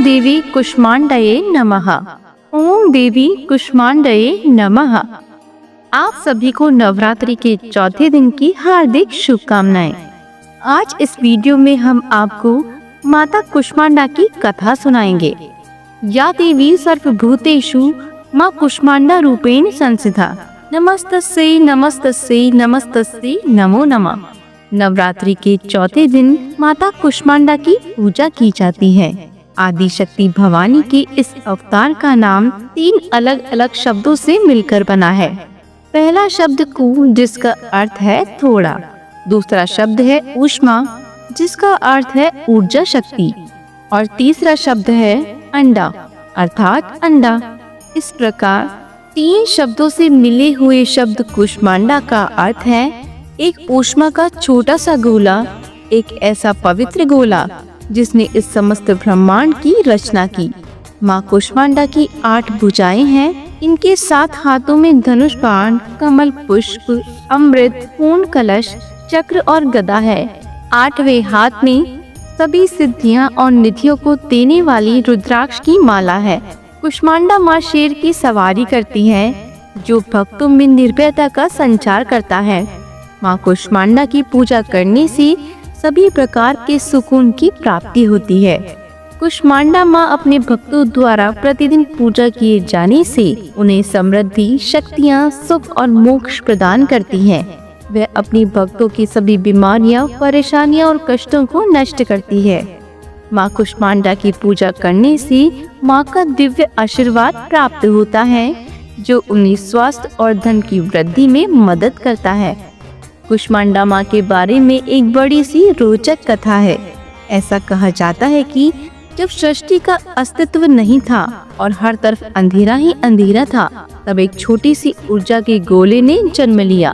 देवी कुष्मांडये नमः। ओम देवी कुष्मांडये नमः। आप सभी को नवरात्रि के चौथे दिन की हार्दिक शुभकामनाएं। आज इस वीडियो में हम आपको माता कुष्मांडा की कथा सुनाएंगे। या देवी सर्वभूतेषु माँ कुष्मांडा रूपेण संस्थिता। नमस्तस्यै नमस्तस्यै नमस्तस्यै नमो नमः। नवरात्रि के चौथे दिन माता कुष्मांडा की पूजा की जाती है। आदि शक्ति भवानी के इस अवतार का नाम 3 अलग अलग शब्दों से मिलकर बना है। पहला शब्द कु, जिसका अर्थ है थोड़ा। दूसरा शब्द है ऊष्मा, जिसका अर्थ है ऊर्जा शक्ति। और तीसरा शब्द है अंडा, अर्थात अंडा। इस प्रकार 3 शब्दों से मिले हुए शब्द कुष्मांडा का अर्थ है एक ऊष्मा का छोटा सा गोला, एक ऐसा पवित्र गोला जिसने इस समस्त ब्रह्मांड की रचना की। माँ कुष्मांडा की 8 भुजाएं हैं। इनके 7 हाथों में धनुष बाण, कमल पुष्प, अमृत, पूर्ण कलश, चक्र और गदा है। 8वें हाथ में सभी सिद्धियां और निधियों को देने वाली रुद्राक्ष की माला है। कुष्मांडा माँ शेर की सवारी करती है, जो भक्तों में निर्भयता का संचार करता है। माँ कुष्मांडा की पूजा करने से सभी प्रकार के सुकून की प्राप्ति होती है। कुष्मांडा माँ अपने भक्तों द्वारा प्रतिदिन पूजा किए जाने से उन्हें समृद्धि, शक्तियाँ, सुख और मोक्ष प्रदान करती हैं। वह अपनी भक्तों की सभी बीमारियाँ, परेशानियाँ और कष्टों को नष्ट करती है। माँ कुष्मांडा की पूजा करने से माँ का दिव्य आशीर्वाद प्राप्त होता है, जो उन्हें स्वास्थ्य और धन की वृद्धि में मदद करता है। कुष्मांडा माँ के बारे में एक बड़ी सी रोचक कथा है। ऐसा कहा जाता है कि जब सृष्टि का अस्तित्व नहीं था और हर तरफ अंधेरा ही अंधेरा था, तब एक छोटी सी ऊर्जा के गोले ने जन्म लिया।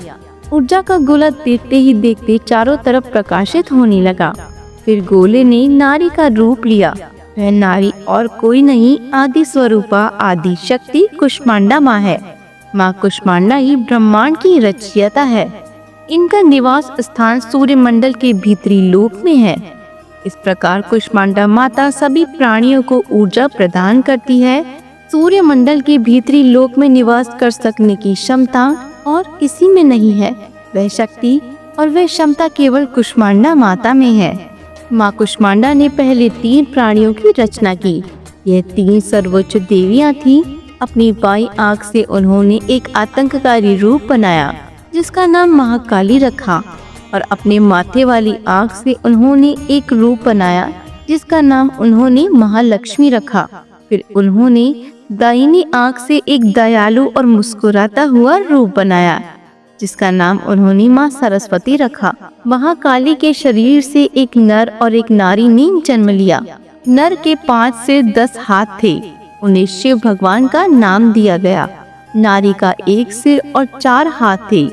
ऊर्जा का गोला देखते ही देखते चारों तरफ प्रकाशित होने लगा। फिर गोले ने नारी का रूप लिया। वह नारी और कोई नहीं, आदि स्वरूपा आदि शक्ति कुष्मांडा माँ है। माँ कुष्मांडा ही ब्रह्मांड की रचयिता है। इनका निवास स्थान सूर्यमंडल के भीतरी लोक में है। इस प्रकार कुष्मांडा माता सभी प्राणियों को ऊर्जा प्रदान करती है। सूर्यमंडल के भीतरी लोक में निवास कर सकने की क्षमता और किसी में नहीं है। वह शक्ति और वह क्षमता केवल कुष्मांडा माता में है। माँ कुष्मांडा ने पहले 3 प्राणियों की रचना की। यह 3 सर्वोच्च देवियाँ थीं। अपनी बाईं आंख से उन्होंने एक आतंककारी रूप बनाया, जिसका नाम महाकाली रखा। और अपने माथे वाली आंख से उन्होंने एक रूप बनाया, जिसका नाम उन्होंने महालक्ष्मी रखा। फिर उन्होंने दाहिनी आंख से एक दयालु और मुस्कुराता हुआ रूप बनाया, जिसका नाम उन्होंने माँ सरस्वती रखा। महाकाली के शरीर से एक नर और एक नारी ने जन्म लिया। नर के 5 से 10 हाथ थे। उन्हें शिव भगवान का नाम दिया गया। नारी का 1 सिर और 4 हाथ थे।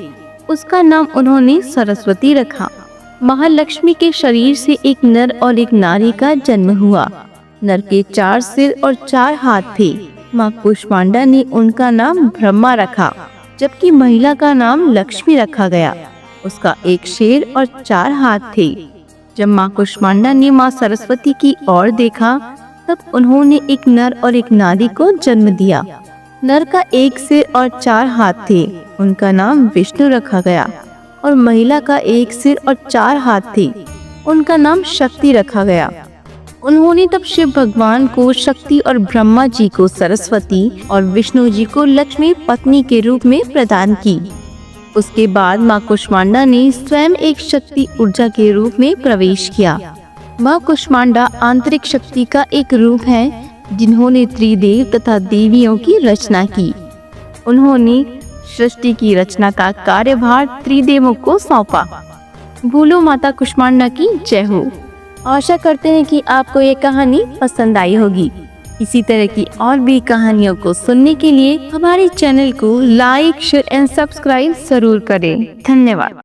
उसका नाम उन्होंने सरस्वती रखा। महालक्ष्मी के शरीर से एक नर और एक नारी का जन्म हुआ। नर के 4 सिर और 4 हाथ थे। माँ कुष्मांडा ने उनका नाम ब्रह्मा रखा, जबकि महिला का नाम लक्ष्मी रखा गया। उसका 1 सिर और 4 हाथ थे। जब माँ कुष्मांडा ने माँ सरस्वती की ओर देखा, तब उन्होंने एक नर और एक नारी को जन्म दिया। नर का 1 सिर और 4 हाथ थे। उनका नाम विष्णु रखा गया। और महिला का 1 सिर और 4 हाथ थे। उनका नाम शक्ति रखा गया। उन्होंने तब शिव भगवान को शक्ति और ब्रह्मा जी को सरस्वती और विष्णु जी को लक्ष्मी पत्नी के रूप में प्रदान की। उसके बाद माँ कुष्मांडा ने स्वयं एक शक्ति ऊर्जा के रूप में प्रवेश किया। माँ कुष्मांडा आंतरिक शक्ति का एक रूप है, जिन्होंने त्रिदेव तथा देवियों की रचना की। उन्होंने सृष्टि की रचना का कार्यभार त्रिदेवों को सौंपा। बोलो माता कुष्मांडा की जय हो। आशा करते हैं कि आपको ये कहानी पसंद आई होगी। इसी तरह की और भी कहानियों को सुनने के लिए हमारे चैनल को लाइक, शेयर एंड सब्सक्राइब जरूर करें। धन्यवाद।